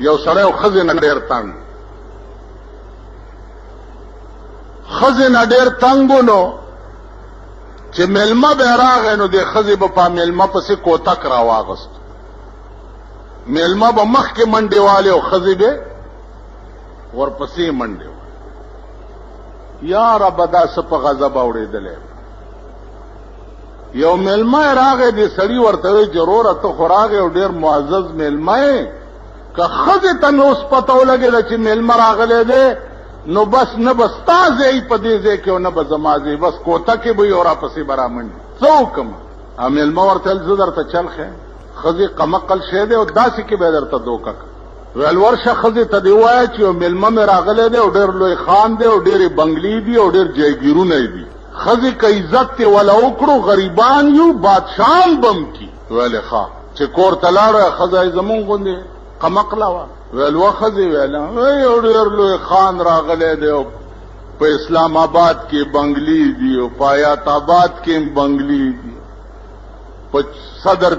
یو سړی او ښځې نه ډېر تنګ ښځې نه ډېر تنګ نو چې میلمه به راغی نو د ښځې به په میلمه پسې کوتک راواغست میلمه به مخکې منډې والې او ښځې به ورپسې منډې والې یا ربه دا څه په غضب اورېدلی یو میلمه راغی د سړي ورته وی چې وروره ته خو راغی او ډېر معزز میلمه یې که ښځې ته مې اوس پته ولګېده چې میلمه راغلی دی نو بس نه به ستا ځای په دې ځای کې او نه به زما ځای بس کوتکې به وي او راپسې به رامنډي څه وکړم میلمه ورته ویل زه درته چل ښیم ښځې قمقل شی دی او داسې کې به درته دوکه کړم ویل ورشه ښځې ته دې ووایه چې یو میلمه مې راغلی دی او ډېر لوی خان دی او ډېرې بنګلې دي او ډېر جایګیرونه یې دي ښځې که عزت تې وله وکړو غریبان یو بادشاهان بم کی ویلې ښه چې کور ته لاړه ښځه یې زمونږ غوندې قمقله وه ویل و ښځې ویل یو ډېر لوی خان راغلی دی او په اسلام آباد کې بنګلې دي او په حیات آباد کې هم بنګلې دي په صدر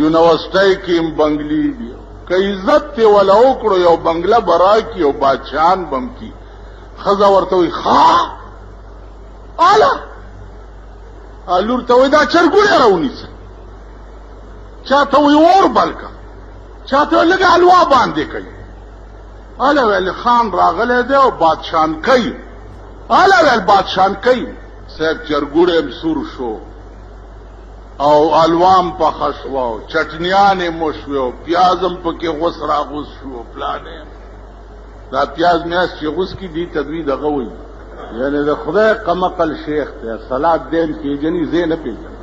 یونیورسټۍ کې هم بنګلې دي که عزت تې وله وکړو یو بنګله به راکړي او بادشاهان بم کی ښځه ورته وایي ښه آله لور ته وایي دا چرګوړی راونیسه چا ته وایي اور بل که چا ته وایي لږ حلوا باندې کوي آله ویل خان راغلی دی او بادشاهان کوي آله ویل بادشاهان کوي صاحب چرګوړی هم سور شو او الوام پخه شوه او چټنیانې مو شوې او پیاز هم پکې غوس راغوس شو پلانې دا پیاز میاز چې غوس کي دي ته دوی دغه وایي یعنی د خدای قمقل شیخ ته سلاد دین کېجني زه نه پېژنم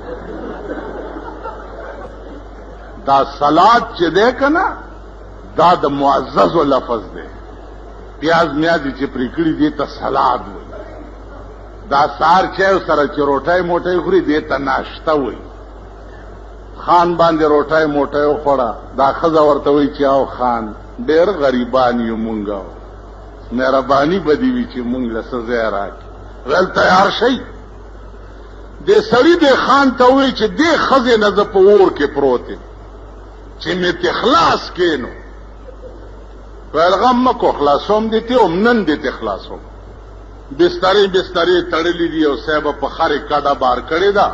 دا سلاد چې دی که نه دا د معززو لفظ دی پیاز میازې چې پرې کړي دې ته سلاد وایي دا سهار چای سره چې روټۍ موټۍ خوري دې ته ناشته وایي خان باندې روټۍ موټۍ وخوړه دا ښځه ورته وایي چې او خان ډېر غریبان یو مونږ مهرباني به دې وي چې مونږ له څه ځای راکړي ویل تیار شئ دې سړي دې خان ته وایي چې دې ښځې نه زه په اور کې پروت یم چې مې ته خلاص کېنو ویل غم مه کو خلاصوم دې ته هم نن دې ته خلاصوم بسترې بسترې تړلې دي او صاحبه په خرې کډه بار کړې ده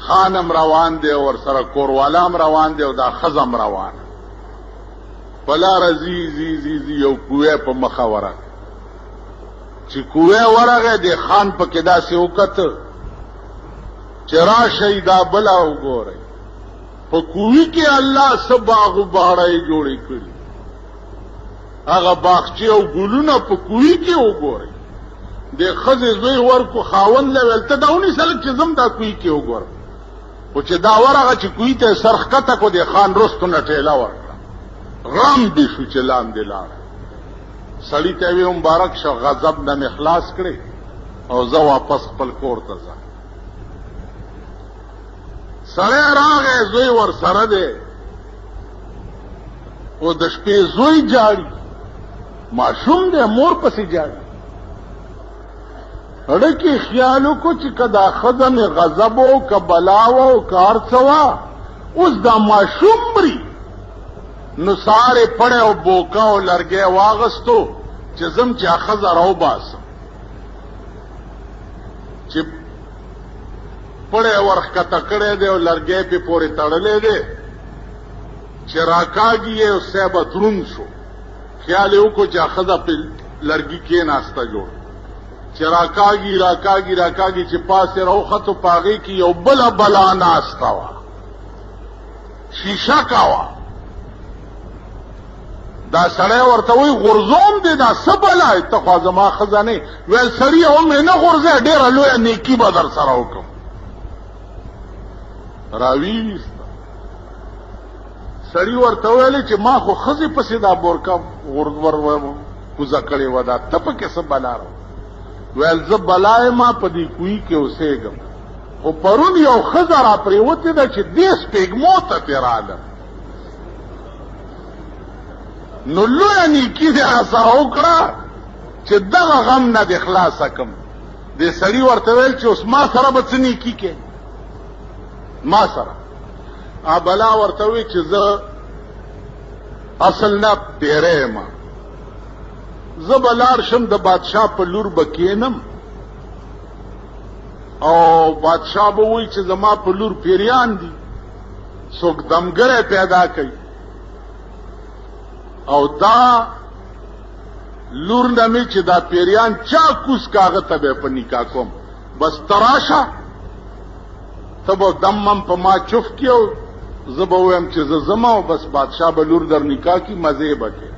خان هم روان دی او ورسره کوروالا هم روان دی او دا ښځه هم روانه په لاره ځي ځي ځي ځي یو کوی په مخه ورغی چې کوی ورغی د خان پکې داسې وکته چې راشئ دا بله وګورئ په کوی کې الله څه باغ و باړۍ جوړې کړي هغه باغچې او ګلونه په کوی کې وګورئ د ښځې زوی ورکو خاوند له ویل ته دا ونیسه چې زم دا کوی کې وګورم خو چې دا ورغه چې کوی ته سر ښکته کړو د خان رستو نه ټېله ورکړه غم دې شو چې لاندې لاړه سړي ته وی مبارک شه غضب نه مې خلاص کړې او زه واپس خپل کور ته ځم سړی راغی زوی ورسره دی او د شپې زوی جاړي ماشوم دی مور پسې جاړي اړه کې خیال وکړو چې که دا ښځه مې غضب و که بلا وه او که هر څه وه اوس دا ماشوم مري نو سارې پړی او بوکه او لرګی واغستو چې ځم چې ښځه راوباسم چې پړی ورښکته کړی دی او لرګی پې پورې تړلی دی چې راکاږي یې او صاحبه دروند شو خیال یې وکړو چې ښځه پې لرګي کېناسته جوړ چې راکاږي راکاږي راکاږي چې پاسې راوختو په هغې کې یو بله بلا ناسته وه شیشه وه دا سړی ورته وایي غورځوم دی دا څه بلا ته خوا زما ښځه نه ویل سړي او مې نه غورځی ډېره لویه نیکي به در سره وکړم راویسته سړي ورته ویلې چې ما خو ښځې پسې دا بورکه کوزه کړې وه دا ته پکې څه بلا را ویل زه بلا یمه په دې کوی کې اوسېږم خو پرون یو ښځه را پرېوتې ده چې دې سپېږمو ته ترې رالم نو لویه نیکي دې راسره وکړه چې دغه غم نه دې خلاصه کړم دې سړي ورته ویل چې اوس ما سره به څه نیکي کې ما سره بلا ورته وی چې زه اصل نه پیری ما زه به لاړ شم د بادشاه په لور به کینم او بادشاه به وایي چې زما په لور پیریان دي څوک دمګری پیدا کوي او دا لور نه مې چې دا پیریان چا کوس کاغه ته به په نکاح کوم بس تراشه ته به دمم په ما چف کیو زه به ویم چې زه زما او بس بادشاه به لور در نکاح کی مزې به کې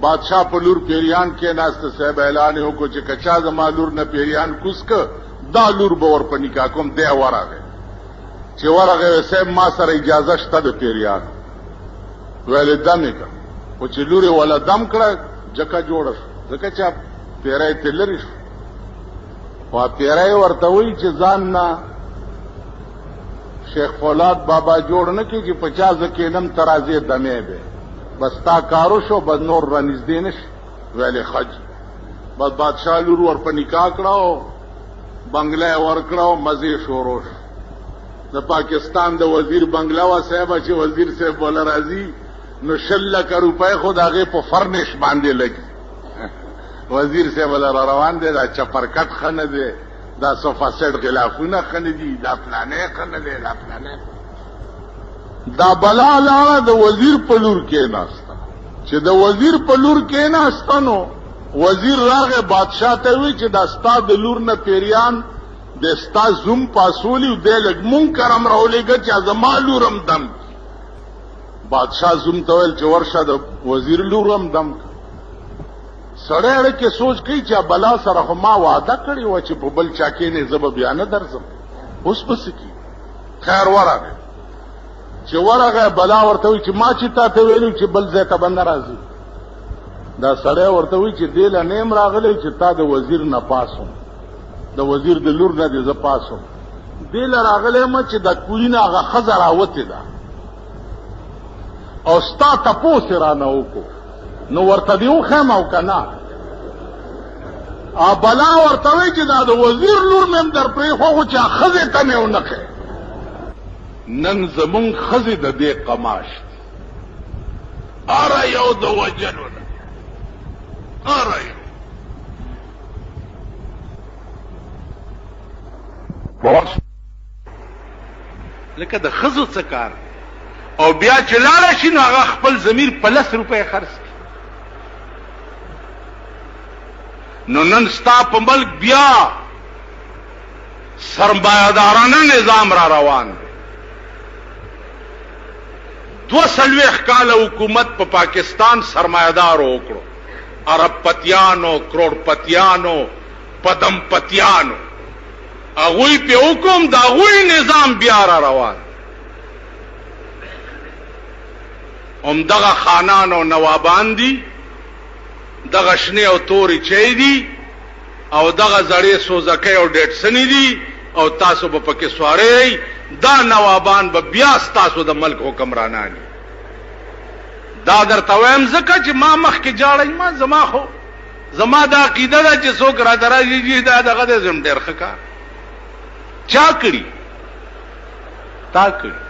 بادشاه په لور پیریان کې ناسته صاحب اعلان وکړو چې کچا زما لور نه پیریان کوس که دا لور به ور په نکاح کوم دی ورغی چې ورغی صاحب ما سره اجازه شته د پیریان ویل دم یې کړ خو چې لور یې ولا دم کړه جکه جوړه شو ځکه چې پیری ته لرې شو خو پیری ورته وایي چې ځان نه شیخ فولاد بابا جوړ نه کی چې 50 کینم ترازی دمه به بس تا کارو شو بس نور را نږدې نشي ویلې خج بس بادشاہ لور ور په نکاح کړو بنگله ور کړو مزه شروع د پاکستان د وزیر بنگلا وا صاحب چې وزیر صاحب بوله راځي نو 6 لک روپۍ خو داغه په فرنش باندې لګي وزیر صاحب را روان دي دا چپرکټ خنه دي دا صوفا سیټ غلافونه خنه دي دا پلانې خنه دي دا پلانې دا بلا لاړه د وزیر په لور کې ناستا چې د وزیر په لور کې ناستا نو وزیر راغه بادشاہ ته وی چې دا ستا د لور نه پیریان د ستا زوم پاسولی د لګ مونږ کرم راولېګه چې زما لورم دم بادشاہ زوم ته ویل چې ورشه د وزیر لورم دم سړی اړه کې سوچ کوي چې بلا سره خو ما وعده کړی و چې په بل چا کې نه زب بیان درځم اوس پس کی خیر ورغه چې ورغه بلا ورته وي چې ما چې تا ته ویلو چې بل ځای ته بند راځي دا سړی ورته وي چې دله نیم راغلی چې تا د وزیر نه پاسو د وزیر د لور نه دې ز پاسو دله راغلی ما چې د کوینه هغه خزر راوته ده او ستا تاسو را نه وکړو نو ورته دیو خیمه او کنا بلا ورته وی چې دا د وزیر لور مم در پرې خو چې خزه ته نه ونخه نن زمون خزه د دې قماش اره یو د وجلو اره یو بوس لکه د خزو څه کار او بیا چې لاړ شي نو هغه خپل ضمیر په 10 روپۍ خرڅ نو نن ستا په ملک بیا سرمایه‌دارانه نظام را روان دی 240 کال حکومت په پاکستان سرمایه‌دار وکړو عرب پتیانو کروڑ پتیانو پدم پتیانو هغوی په حکم دا هغوی نظام بیا را روان دغه خانان او نوابان دي دغه شنه او توري چي دي او دغه زړې سوزکې او ډېټسنی دي او تاسو په پکې سواري دا نوابان به بیا تاسو د ملک حکمرانان دا درته وایم ځکه چې ما مخ کې جاړی ما زما خو زما دا عقیده ده چې څوک را درایي دا دغه زم ډېر ښه کار چا کړی تا کړی